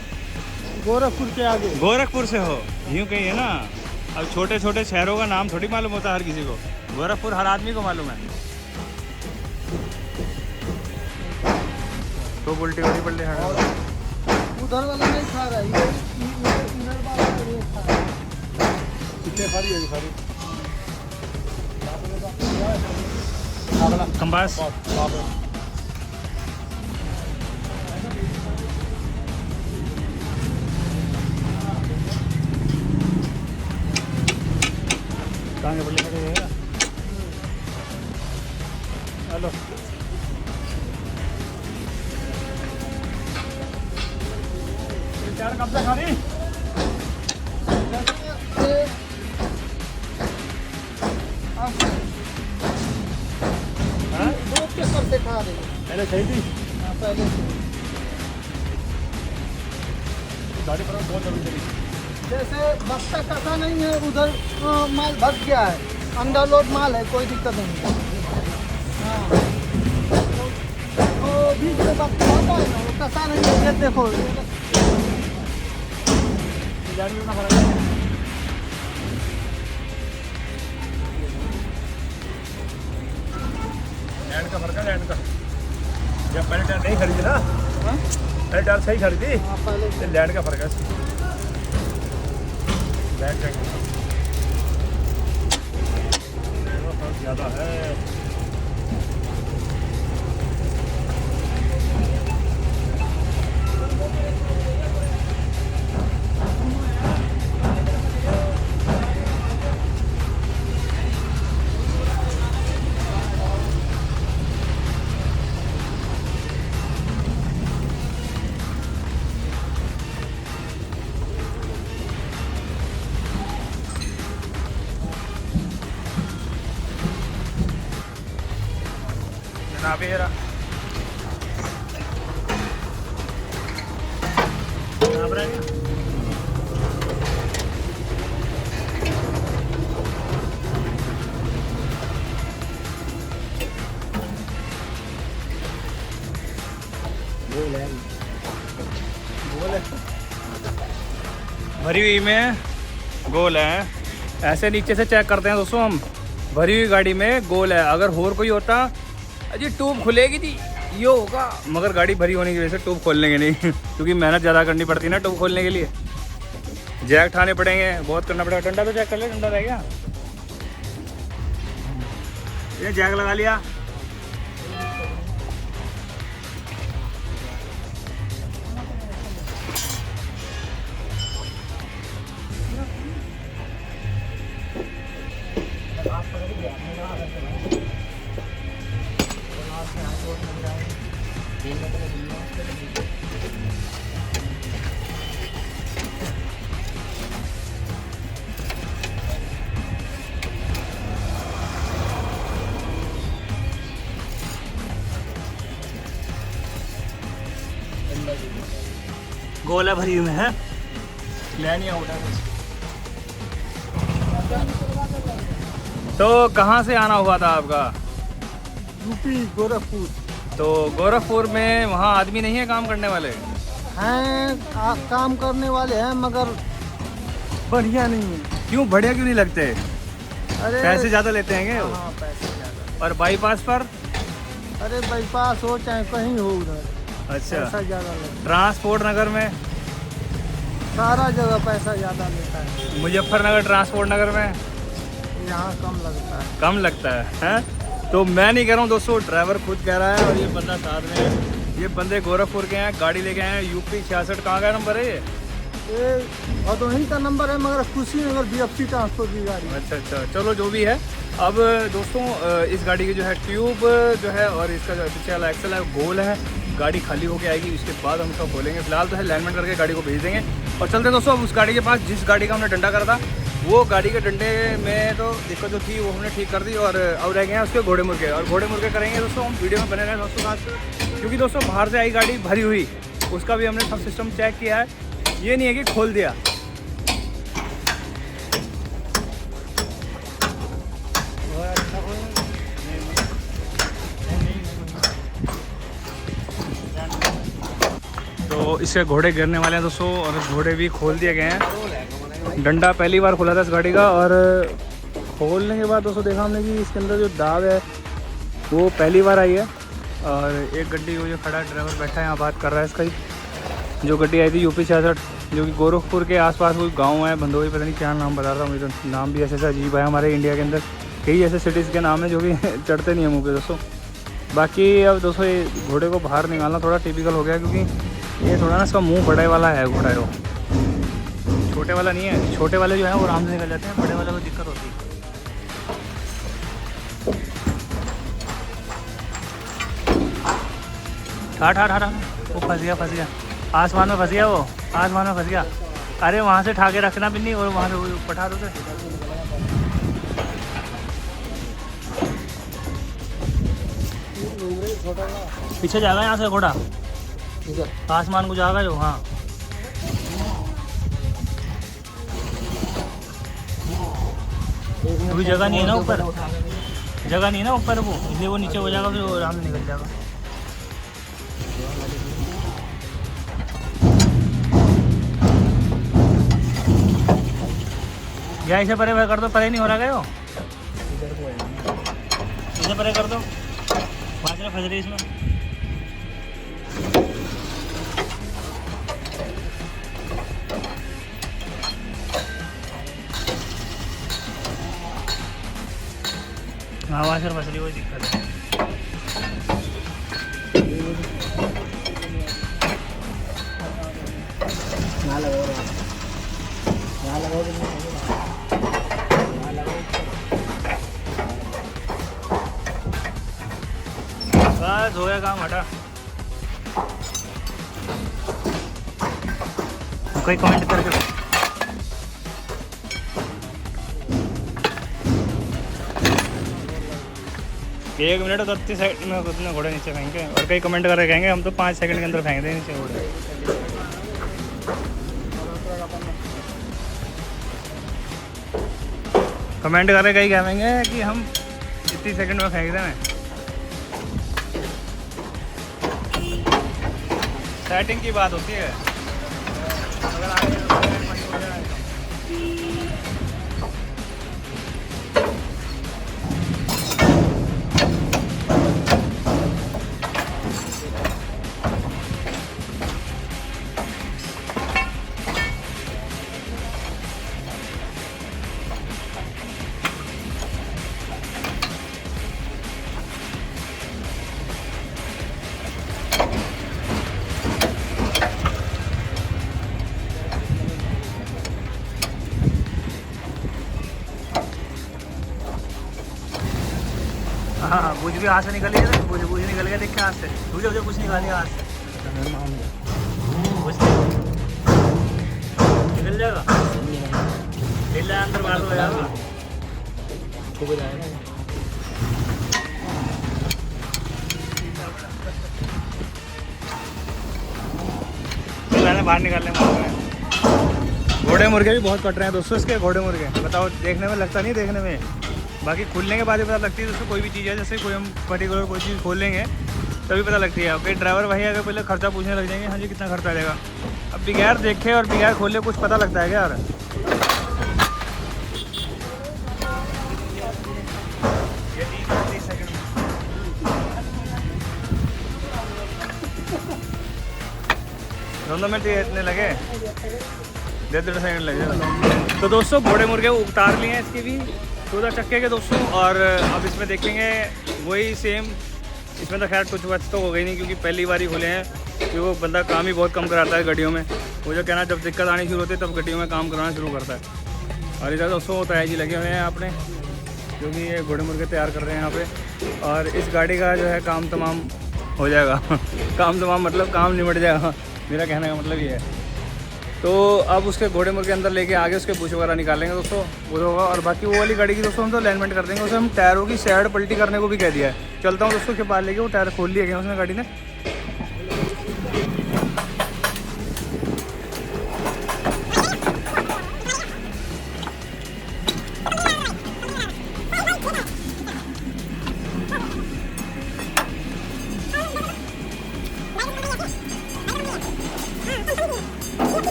गोरखपुर के आगे। गोरखपुर से हो? यूँ कहीं है ना। अब छोटे छोटे शहरों का नाम थोड़ी मालूम होता हर किसी को। गोरखपुर हर आदमी को मालूम है। तो उल्टी उल्टी पड़ रही है। उधर वाला नहीं खा रहा है, इधर वाला ये खा रहा है। कितने खारी है खारी? कंपास कहाँ के बल्ले खड़े हैं? हेलो चार कब तक खानी? दो के करते खा रहे हैं। पहले सही थी। हाँ, पहले गाड़ी पर बहुत जल्दी चली। जैसे बस्ता कसा नहीं है, उधर माल भग गया है, अंडर लोड माल है, कोई दिक्कत नहीं है। हाँ तो बीच में बस्ता होता है ना, वो कसा नहीं है। ये देखो लैंड का फर्क है, लैंड का। जब पहले टायर नहीं खरीदी ना, पहले टायर सही खरीदी, तो लैंड का फर्क है। लैंड का फर्क ज़्यादा है। जनाब हेरा जनाब रह गया। भरी हुई में गोल है। ऐसे नीचे से चेक करते हैं दोस्तों हम। भरी हुई गाड़ी में गोल है। अगर और कोई होता अजी ट्यूब खुलेगी थी ये होगा, मगर गाड़ी भरी होने की वजह से ट्यूब खोल लेंगे नहीं क्योंकि मेहनत ज़्यादा करनी पड़ती है ना ट्यूब खोलने के लिए। जैक उठाने पड़ेंगे, बहुत करना पड़ेगा। डंडा तो चेक कर ले, डंडा रह गया। ये जैक लगा लिया। गोला भरी हुई में है, लेनी है। तो कहाँ से आना हुआ था आपका? यूपी गोरखपुर। तो गोरखपुर में वहाँ आदमी नहीं है काम करने वाले? हैं काम करने वाले हैं मगर बढ़िया नहीं है। क्यों बढ़िया क्यों नहीं लगते? अरे पैसे ज़्यादा लेते हैं वो? हाँ पैसे ज़्यादा। और बाईपास पर? अरे बाईपास हो चाहे कहीं हो उधर अच्छा। पैसा ज़्यादा लगता है। ट्रांसपोर्ट नगर में? सारा जगह पैसा ज़्यादा लेता है। मुजफ्फरनगर ट्रांसपोर्ट नगर में यहाँ कम लगता है। कम लगता है? तो मैं नहीं कह रहा हूँ दोस्तों, ड्राइवर खुद कह रहा है और ये बंदा साथ में है। ये बंदे गोरखपुर के हैं, गाड़ी लेके आए हैं। यूपी 66 कहाँ का नंबर है ये भदोही का नंबर है मगर कुशीनगर बीएफसी ट्रांसपोर्ट की गाड़ी। अच्छा, चलो जो भी है। अब दोस्तों इस गाड़ी की जो है ट्यूब जो है और इसका जो पीछे वाला एक्सल है गोल है। गाड़ी खाली होके आएगी, उसके बाद हम उसका खोलेंगे। फिलहाल तो है अलाइनमेंट करके गाड़ी को भेज देंगे और चलते हैं दोस्तों अब उस गाड़ी के पास जिस गाड़ी का हमने डंडा करा था। वो गाड़ी के डंडे में तो दिक्कत जो थी वो हमने ठीक कर दी और अब रह गए हैं उसके घोड़े मुर्गे। और घोड़े मुर्गे करेंगे दोस्तों हम, वीडियो में बने रहे दोस्तों साथ। क्योंकि दोस्तों बाहर से आई गाड़ी भरी हुई, उसका भी हमने सब सिस्टम चेक किया है। ये नहीं है कि खोल दिया। तो इसके घोड़े गिरने वाले हैं दोस्तों और घोड़े भी खोल दिए गए हैं। डंडा पहली बार खुला था इस गाड़ी का और खोलने के बाद दोस्तों देखा हमने कि इसके अंदर जो दाव है वो पहली बार आई है। और एक गड्डी वो जो खड़ा ड्राइवर बैठा है यहाँ बात कर रहा है इसका ही, जो गड्डी आई थी यूपी 66 जो कि गोरखपुर के आसपास कोई गांव है, भंदोई पता नहीं क्या नाम बता रहा था मुझे, तो नाम भी ऐसे ऐसा अजीब है। हमारे इंडिया के अंदर कई ऐसे सिटीज़ के नाम है जो कि चढ़ते नहीं है मुँह पे दोस्तों। बाकी अब दोस्तों ये घोड़े को बाहर निकालना थोड़ा टिपिकल हो गया क्योंकि ये थोड़ा ना इसका मुँह बड़े वाला है घोड़ा है वो, छोटे वाला नहीं है। छोटे वाले जो है वो आराम से निकल जाते हैं, बड़े वाले को दिक्कत होती है। ठाठ वो फंस गया आसमान में फंस गया, वो आसमान में फंस गया। अरे वहाँ से ठा के रखना भी नहीं और वहाँ से पठा दो तो। पीछे जाएगा यहाँ से घोड़ा, आसमान को जाएगा जो। हाँ अभी जगह नहीं है ना ऊपर, जगह नहीं है ना ऊपर वो, इसलिए वो नीचे हो जाएगा फिर वो आराम से निकल जाएगा। या इसे परे कर दो, परे नहीं हो रहा गया, इसे परे कर दो, बाजरा फंस रही इसमें। हाँ वाशर फंस रही, वही दिक्कत है। बस हो गया काम, हटा। कोई कमेंट करके 1 मिनट और 30 सेकंड में उतने घोड़े नीचे फेंके, और कई कमेंट करके कहेंगे हम तो 5 सेकंड के अंदर फेंक दें नीचे घोड़े। कमेंट करके कई कहेंगे कि हम इतनी सेकंड में फेंक दें। सेटिंग की बात होती है। अगर आगे हो जाए तो हाँ, बुझ भी हाथ से निकल गया, बुझ निकल गया, देख के हाथ से मुझे कुछ निकाल लिया हाथ से, निकल जाएगा, हिल जाए अंदर बाहर हो जाएगा। मैंने बाहर निकालने घोड़े मुर्गे भी बहुत कट रहे हैं दोस्तों इसके। घोड़े मुर्गे बताओ, देखने में लगता नहीं, देखने में बाकी खुलने के बाद ही पता लगती है दोस्तों। कोई भी चीज़ है, जैसे कोई हम पर्टिकुलर कोई चीज़ खोल लेंगे तभी पता लगती है। ओके, ड्राइवर भाई अगर पहले खर्चा पूछने लग जाएंगे, हाँ जी कितना खर्चा आ जाएगा। अब बगैर देखे और बगैर खोले कुछ पता लगता है क्या यार। दोनों में इतने लगे, 1.5 सेकंड लगे। तो दोस्तों घोड़े मुर्गे उतार लिए हैं इसके भी 14 चक्के के दोस्तों। और अब इसमें देखेंगे वही सेम, इसमें तो खैर कुछ वक्त तो हो गई नहीं क्योंकि पहली बार ही खुले हैं। क्योंकि वो बंदा काम ही बहुत कम कराता है गाड़ियों में। वो जो कहना जब दिक्कत आनी शुरू होती है तब गाड़ियों में काम कराना शुरू करता है। और इधर दोस्तों ताया जी लगे हुए हैं आपने, क्योंकि ये घोड़े मुर्गे तैयार कर रहे हैं यहाँ पे। और इस गाड़ी का जो है काम तमाम हो जाएगा काम तमाम मतलब काम निपट जाएगा, मेरा कहने का मतलब ये है। तो अब उसके घोड़े मुर्गे अंदर लेके आगे उसके बुश वगैरह निकालेंगे दोस्तों, वो होगा। और बाकी वो वाली गाड़ी की दोस्तों हम तो अलाइनमेंट कर देंगे। उसे हम टायरों की साइड पलटी करने को भी कह दिया है। चलता हूँ दोस्तों के पास लेके, वो टायर खोल लिए गए उसने गाड़ी ने।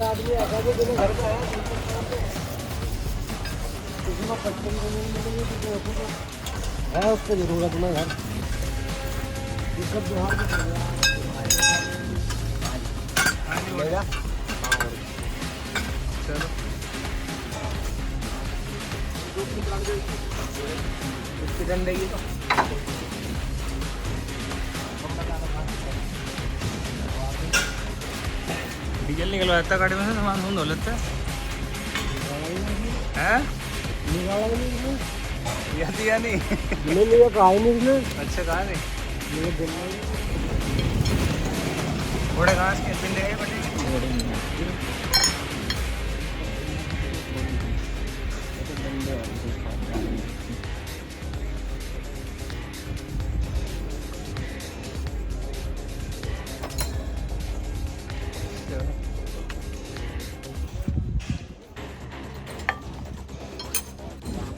आदमी ऐसा जो दिन घर में आया किसी में 55 है उसकी जरूरत में घर ये सब बिहार में चलेगा। चलो इसकी डंडे की तो डीजल निकलवा देता गाड़ी में से, सामान धो लेते हैं। या नहीं लिया कहा नहीं। अच्छा कहा नहीं घोड़े घास के पिंडे हैं बटे।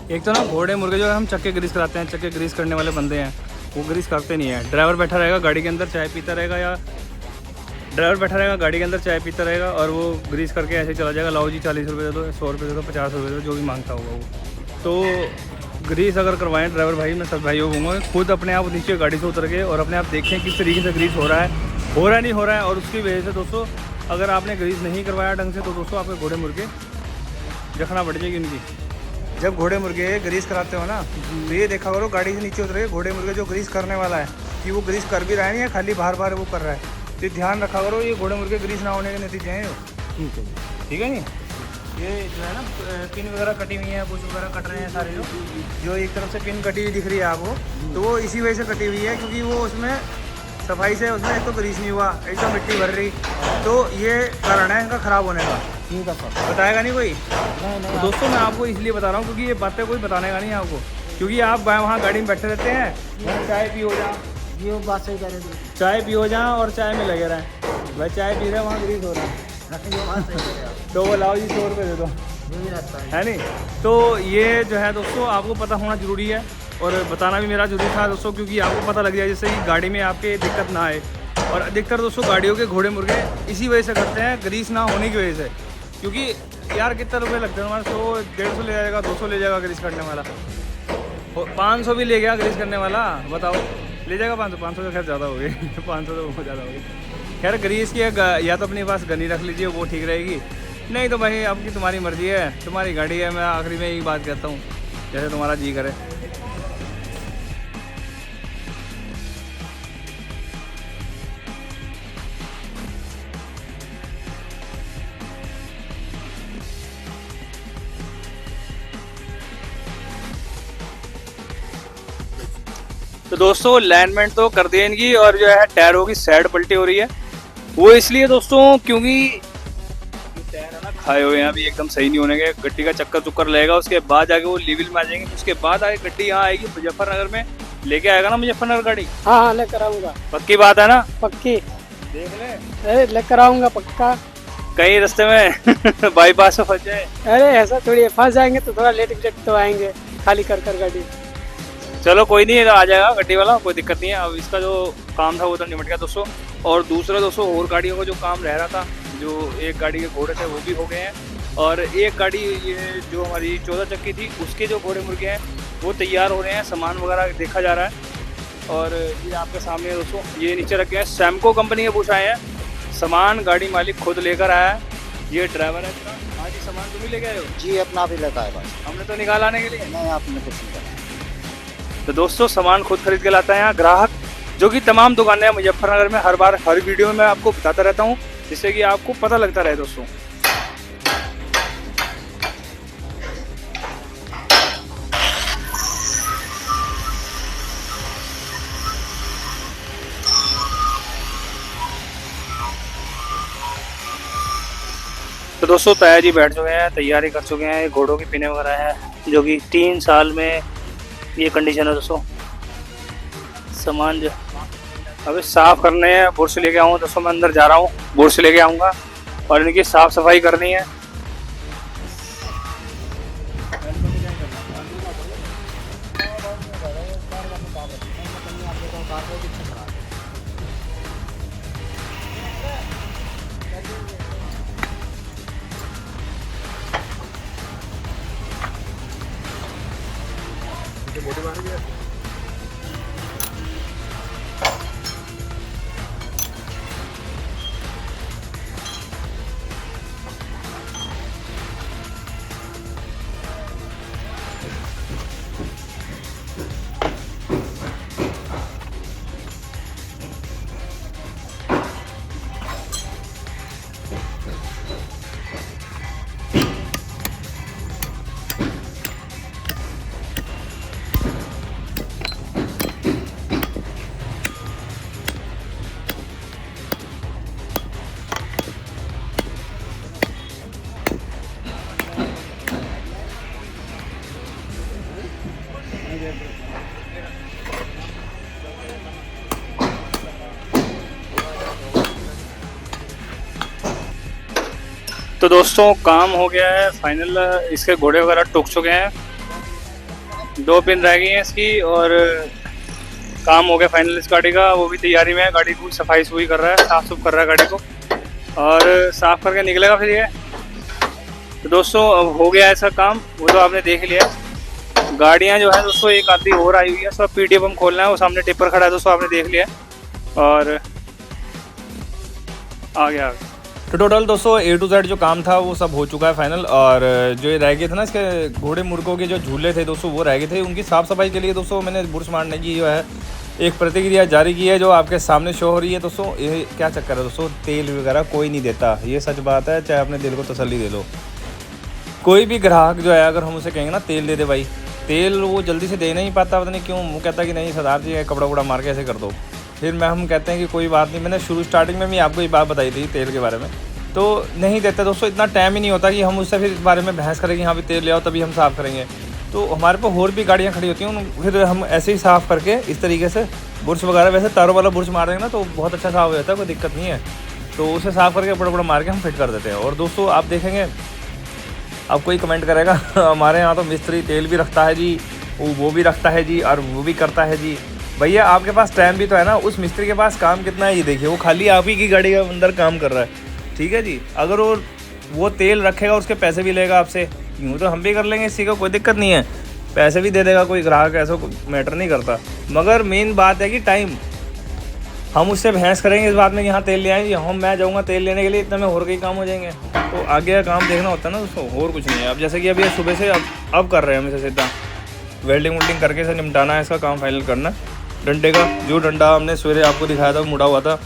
एक तो ना घोड़े मुर्गे जो है हम चक्के ग्रीस कराते हैं, चक्के ग्रीस करने वाले बंदे हैं वो ग्रीस करते नहीं है। ड्राइवर बैठा रहेगा गाड़ी के अंदर चाय पीता रहेगा, या ड्राइवर बैठा रहेगा गाड़ी के अंदर चाय पीता रहेगा और वो ग्रीस करके ऐसे चला जाएगा। लाओ जी 40 रुपये दे दो, 100 रुपये दे दो, 50 रुपये दे दो, जो भी मांगता होगा वो। तो ग्रीस अगर करवाएं ड्राइवर भाई, मैं सब भाइयों कहूँगा खुद अपने आप नीचे गाड़ी से उतर के और अपने आप देखें किस तरीके से ग्रीस हो रहा है नहीं हो रहा है। और उसकी वजह से दोस्तों अगर आपने ग्रीस नहीं करवाया ढंग से तो दोस्तों आपके घोड़े मुर्गे जखना बढ़ जाएगी उनकी। जब घोड़े मुर्गे ग्रीस कराते हो ना तो ये देखा करो गाड़ी से नीचे उतर के घोड़े मुर्गे जो ग्रीस करने वाला है कि वो ग्रीस कर भी रहा है या खाली बार बार वो कर रहा है। तो ध्यान रखा करो, ये घोड़े मुर्गे ग्रीस ना होने के नतीजे हैं। ठीक है। ठीक है नी, ये जो है ना पिन वगैरह कटी हुई है, बुश वगैरह कट रहे हैं सारे, जो एक तरफ से पिन कटी हुई दिख रही है आपको, तो वो इसी वजह से कटी हुई है, क्योंकि वो उसमें सफाई से उसमें एक तो ग्रीस नहीं हुआ, एक तो मिट्टी भर रही, तो ये कारण है इनका ख़राब होने का। ठीक है सर। बताएगा नहीं कोई? नहीं तो दोस्तों मैं आपको इसलिए बता रहा हूँ क्योंकि ये बातें कोई बताने का नहीं है आपको, क्योंकि आप वहाँ गाड़ी में बैठे रहते हैं, चाय पी हो जा, ये वो बात सही कह रहे थे। चाय पी हो जा और चाय में लगे रहें, भाई चाय पी रहे वहाँ ग्रीस हो रहा है, तो वो लाओ जी 100 रुपये दे दो, है नहीं? तो ये जो है दोस्तों आपको पता होना ज़रूरी है, और बताना भी मेरा जरूरी था दोस्तों, क्योंकि आपको पता लग जाए जिससे कि गाड़ी में आपके दिक्कत ना आए। और अधिकतर दोस्तों गाड़ियों के घोड़े मुर्गे इसी वजह से करते हैं, ग्रीस ना होने की वजह से, क्योंकि यार कितने रुपए लगते हैं हमारे, 100 150 ले जाएगा, 200 ले जाएगा ग्रीस करने वाला, 500 भी ले गया ग्रीस करने वाला, बताओ ले जाएगा 500 तो खैर ज़्यादा हो गई 500 तो बहुत ज़्यादा हो गई। खैर ग्रीस की या तो अपने पास गनी रख लीजिए, वो ठीक रहेगी, नहीं तो भाई आपकी तुम्हारी मर्जी है, तुम्हारी गाड़ी है। मैं आखिरी में यही बात कहता हूँ, जैसे तुम्हारा जी करे। तो दोस्तों लाइनमेंट तो कर दिए इनकी, और जो है टायरों की साइड पलटी हो रही है, वो इसलिए दोस्तों क्योंकि टायर है ना खाए हुए हैं, अभी एकदम सही नहीं होने के, गड्डी का चक्कर चुक्कर लगेगा, उसके बाद जाके वो लेवल में आ जाएंगे, उसके बाद आगे गड्डी यहाँ आएगी मुजफ्फरनगर में, लेके आएगा ना मुजफ्फरनगर गाड़ी। हाँ लेकर आऊंगा, पक्की बात है ना? पक्की, देख ले, अरे लेकर आऊंगा पक्का। कहीं रास्ते में बाईपास में फंस जाए। अरे ऐसा थोड़ी है, फंस जाएंगे तो थोड़ा लेट तो आएंगे, खाली कर गाड़ी। चलो कोई नहीं, आ जाएगा गड्डी वाला, कोई दिक्कत नहीं है। अब इसका जो काम था वो तो निपट गया दोस्तों, और दूसरा दोस्तों और गाड़ियों का जो काम रह रहा था, जो एक गाड़ी के घोड़े थे वो भी हो गए हैं, और एक गाड़ी ये जो हमारी 14 चक्की थी उसके जो घोड़े मुर्गे हैं वो तैयार हो रहे हैं, सामान वगैरह देखा जा रहा है। और ये आपके सामने दोस्तों ये नीचे रखे हैं, सैमको कंपनी के बुश आए हैं, सामान गाड़ी मालिक खुद लेकर आया है, ये ड्राइवर है इसका। हाँ जी, सामान तुम ही लेके आए हो? जी अपना भी लेता है बस, हमने तो निकाल आने के लिए नहीं आपने कुछ नहीं करना। तो दोस्तों सामान खुद खरीद के लाता है यहाँ ग्राहक, जो कि तमाम दुकानें हैं मुजफ्फरनगर में, हर बार हर वीडियो में मैं आपको बताता रहता हूँ, जिससे कि आपको पता लगता रहे दोस्तों। तो दोस्तों ताया जी बैठ चुके हैं, तैयारी कर चुके हैं, घोड़ों की पिने वगैरह है, जो कि 3 साल में ये कंडीशन है दोस्तों। सामान जो अभी साफ़ करने हैं, बुरश लेके आऊँ दोस्तों, मैं अंदर जा रहा हूँ, बुरश लेके आऊँगा और इनकी साफ़ सफाई करनी है। तो दोस्तों काम हो गया है फाइनल, इसके घोड़े वगैरह टूट चुके हैं, 2 पिन रह गई हैं इसकी, और काम हो गया फाइनल इस गाड़ी का। वो भी तैयारी में है, गाड़ी को सफाई सुफाई कर रहा है, साफ सुफ कर रहा है गाड़ी को, और साफ करके निकलेगा फिर ये। तो दोस्तों अब हो गया ऐसा काम, वो तो आपने देख लिया। गाड़ियाँ जो है दोस्तों एक आधी और आई हुई है, उसका पीडीएफ हम खोलना है, वो सामने टिप्पर खड़ा है दोस्तों, आपने देख लिया, और आ गया। तो टोटल दोस्तों A to Z जो काम था वो सब हो चुका है फाइनल, और जो ये रह गए थे ना इसके घोड़े मुर्गों के जो झूले थे दोस्तों वो रह गए थे, उनकी साफ़ सफाई के लिए दोस्तों मैंने बुरश मारने की जो है एक प्रतिक्रिया जारी की है जो आपके सामने शो हो रही है दोस्तों। ये क्या चक्कर है दोस्तों, तेल वगैरह कोई नहीं देता, ये सच बात है, चाहे अपने दिल को तसल्ली दे लो। कोई भी ग्राहक जो है अगर हम उसे कहेंगे ना तेल दे दे भाई, तेल वो जल्दी से दे नहीं पाता, पता नहीं क्यों। वो कहता है कि नहीं सरदार जी कपड़ा वपड़ा मार के ऐसे कर दो। फिर हम कहते हैं कि कोई बात नहीं, मैंने स्टार्टिंग में भी आपको ये बात बताई थी तेल के बारे में, तो नहीं देते दोस्तों। इतना टाइम ही नहीं होता कि हम उससे फिर इस बारे में बहस करें कि हाँ भी तेल ले आओ तभी हम साफ़ करेंगे। तो हमारे पास और भी गाड़ियाँ खड़ी होती हैं, फिर हम ऐसे ही साफ़ करके इस तरीके से बुर्श वगैरह, वैसे तारों वाला बुर्श मार देंगे ना तो बहुत अच्छा साफ़ हो जाता है, कोई दिक्कत नहीं है। तो उसे साफ़ करके बड़ा बड़ा मार के हम फिट कर देते हैं। और दोस्तों आप देखेंगे, अब कोई कमेंट करेगा हमारे यहाँ तो मिस्त्री तेल भी रखता है जी, वो भी रखता है जी, और वो भी करता है जी। भैया आपके पास टाइम भी तो है ना, उस मिस्त्री के पास काम कितना है ये देखिए, वो खाली आप ही की गाड़ी के अंदर काम कर रहा है, ठीक है जी। अगर वो तेल रखेगा उसके पैसे भी लेगा आपसे, यूँ तो हम भी कर लेंगे, इसी का कोई दिक्कत नहीं है, पैसे भी दे देगा कोई ग्राहक, ऐसा मैटर नहीं करता। मगर मेन बात है कि टाइम, हम उससे बहस करेंगे इस बात में कि हाँ तेल ले आएंगे, मैं जाऊँगा तेल लेने के लिए, इतना में और कई काम हो जाएंगे। तो आगे का काम देखना होता है ना दोस्तों, और कुछ नहीं है। अब जैसे कि अभी सुबह से अब कर रहे हैं हम इसे सीधा वेल्डिंग वुल्डिंग करके इसे निपटाना है, इसका काम फाइनल करना। डंडे का जो डंडा हमने सवेरे आपको दिखाया था मुड़ा हुआ था,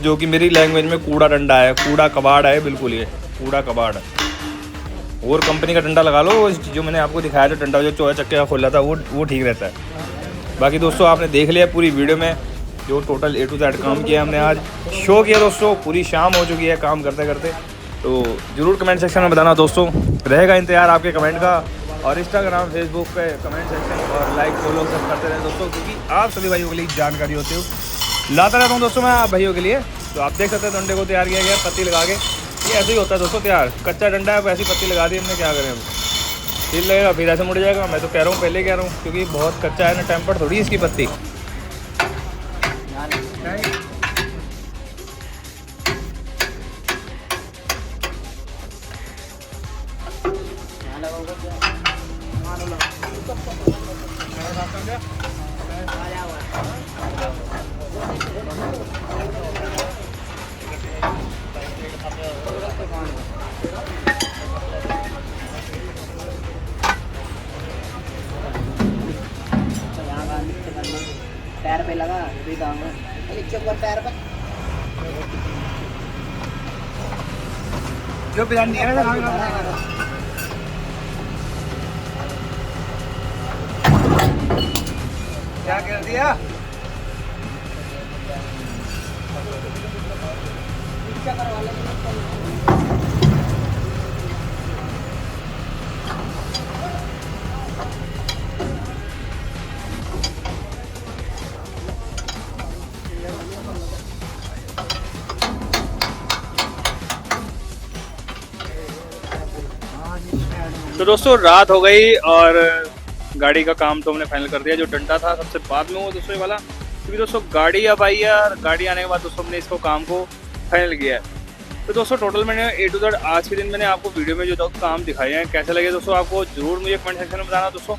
जो कि मेरी लैंग्वेज में कूड़ा डंडा है, कूड़ा कबाड़ है, बिल्कुल ये कूड़ा कबाड़ है। और कंपनी का डंडा लगा लो, जो मैंने आपको दिखाया था डंडा जो चौहे चक्के का खोला था वो ठीक रहता है। बाकी दोस्तों आपने देख लिया पूरी वीडियो में जो टोटल A to Z काम किया हमने, आज शो किया दोस्तों। पूरी शाम हो चुकी है काम करते करते। तो ज़रूर कमेंट सेक्शन में बताना दोस्तों, रहेगा इंतजार आपके कमेंट का। और इंस्टाग्राम फेसबुक पे कमेंट सेक्शन और लाइक फॉलो सब करते रहे दोस्तों, क्योंकि आप सभी भाइयों के लिए जानकारी होती हो लाता रहता हूँ दोस्तों मैं आप भाइयों के लिए। तो आप देख सकते हैं डंडे को तैयार किया गया पत्ती लगा के, ये ऐसे ही होता है दोस्तों तैयार। कच्चा डंडा है, ऐसी पत्ती लगा दी हमने, क्या करें अब, फिर लगेगा फिर ऐसे मुड़ जाएगा। मैं तो कह रहा हूँ, पहले कह रहा हूँ, क्योंकि बहुत कच्चा है ना, टेम्पर थोड़ी इसकी पत्ती। पैर पे लगा भी दांगा नीचे ऊपर पैर पे जो प्लान दिया ना क्या कर दिया। तो दोस्तों रात हो गई और गाड़ी का काम तो हमने फाइनल कर दिया। जो डंडा था सबसे बाद में वो दोस्तों ये वाला, क्योंकि दोस्तों गाड़ी अब आई है और गाड़ी आने के बाद दोस्तों हमने इसको काम को फाइनल किया है। तो दोस्तों टोटल मैंने A to Z आज के दिन मैंने आपको वीडियो में जो काम दिखाए हैं, कैसे लगे दोस्तों आपको ज़रूर मुझे कमेंट सेक्शन में बताना दोस्तों,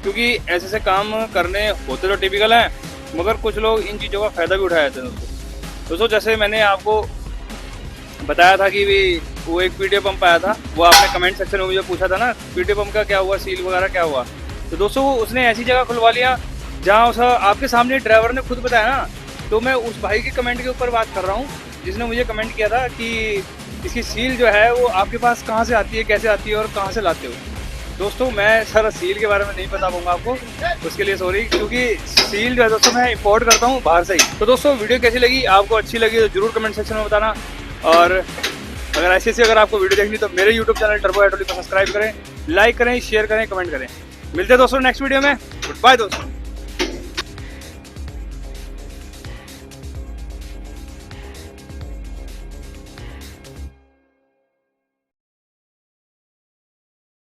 क्योंकि ऐसे ऐसे काम करने होते तो टिपिकल हैं, मगर कुछ लोग इन चीज़ों का फ़ायदा भी उठाए जाते हैं दोस्तों। जैसे मैंने आपको बताया था कि वो एक PTO पंप आया था, वो आपने कमेंट सेक्शन में मुझे पूछा था ना PTO पंप का क्या हुआ, सील वगैरह क्या हुआ। तो दोस्तों उसने ऐसी जगह खुलवा लिया जहाँ उस आपके सामने ड्राइवर ने खुद बताया ना। तो मैं उस भाई के कमेंट के ऊपर बात कर रहा हूँ जिसने मुझे कमेंट किया था कि इसकी सील जो है वो आपके पास कहाँ से आती है, कैसे आती है और कहाँ से लाते हो। दोस्तों मैं सर सील के बारे में नहीं बता पाऊंगा आपको, उसके लिए सॉरी, क्योंकि सील जो है दोस्तों मैं इंपोर्ट करता हूँ बाहर से ही। तो दोस्तों वीडियो कैसी लगी, आपको अच्छी लगी तो जरूर कमेंट सेक्शन में बताना। और अगर ऐसी अगर आपको वीडियो देखनी तो मेरे YouTube चैनल टर्बो हाइड्रोलिक को सब्सक्राइब करें, लाइक करें, शेयर करें, कमेंट करें। मिलते हैं दोस्तों नेक्स्ट वीडियो में। गुड बाय दोस्तों।